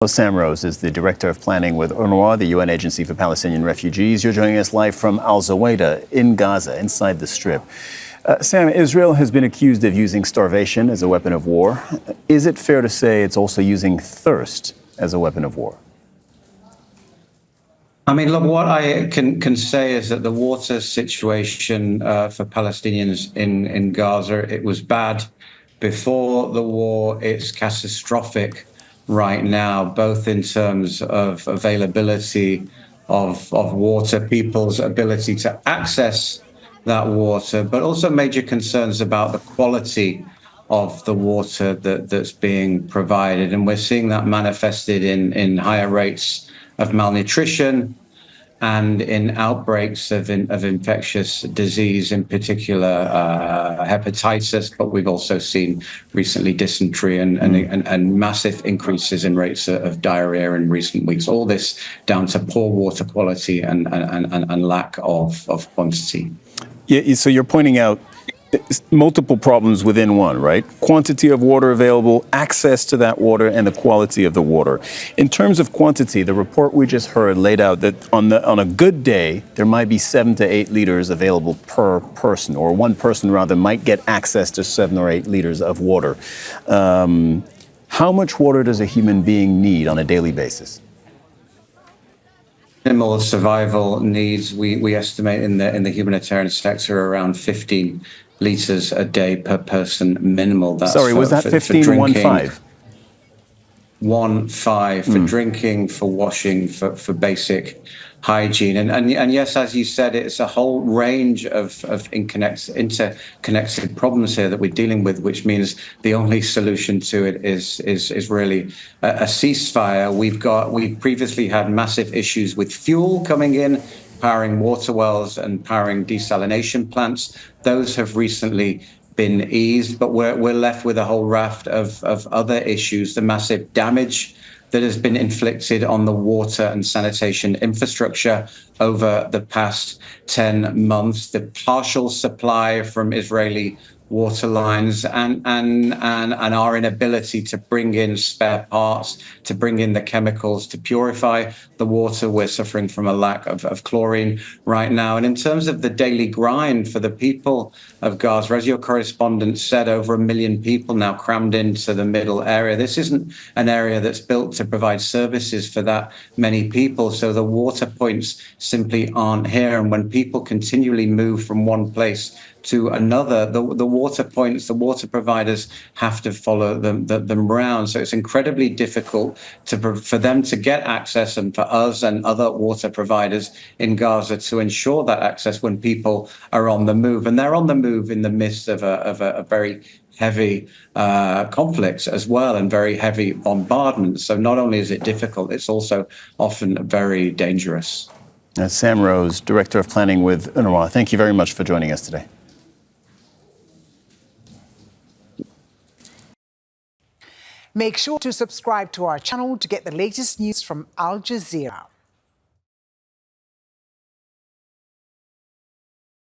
Sam Rose is the Director of Planning with UNRWA, the UN Agency for Palestinian Refugees. You're joining us live from Al Zawaida in Gaza, inside the Strip. Sam, Israel has been accused of using starvation as a weapon of war. Is it fair to say it's also using thirst as a weapon of war? I mean, look, what I can say is that the water situation for Palestinians in Gaza, it was bad before the war. It's catastrophic right now, both in terms of availability of water, people's ability to access that water, but also major concerns about the quality of the water that's being provided. And we're seeing that manifested in higher rates of malnutrition and in outbreaks of infectious disease, in particular hepatitis, but we've also seen recently dysentery and massive increases in rates of diarrhea in recent weeks. All this down to poor water quality and lack of quantity. Yeah, so you're pointing out multiple problems within one, right? Quantity of water available, access to that water, and the quality of the water. In terms of quantity, the report we just heard laid out that on a good day, there might be 7 to 8 liters available per person, or one person rather might get access to 7 or 8 liters of water. How much water does a human being need on a daily basis? Minimal survival needs, we estimate in the humanitarian sector around 15 litres a day per person minimal. That's Sorry, was that 15, 1-5? 1-5 for drinking, for washing, for basic hygiene. And yes, as you said, it's a whole range of interconnected problems here that we're dealing with, which means the only solution to it is really a ceasefire. We've previously had massive issues with fuel coming in, powering water wells and powering desalination plants. Those have recently been eased, but we're left with a whole raft of other issues, the massive damage that has been inflicted on the water and sanitation infrastructure over the past 10 months, the partial supply from Israeli water lines and our inability to bring in spare parts, to bring in the chemicals to purify the water. We're suffering from a lack of chlorine right now. And in terms of the daily grind for the people of Gaza, as your correspondent said, over 1 million people now crammed into the middle area. This isn't an area that's built to provide services for that many people. So the water points simply aren't here. And when people continually move from one place to another, the water points, the water providers have to follow them around. So it's incredibly difficult for them to get access, and for us and other water providers in Gaza to ensure that access when people are on the move. And they're on the move in the midst of a very heavy conflicts as well, and very heavy bombardment. So not only is it difficult, it's also often very dangerous. Sam Rose, Director of Planning with UNRWA, thank you very much for joining us today. Make sure to subscribe to our channel to get the latest news from Al Jazeera.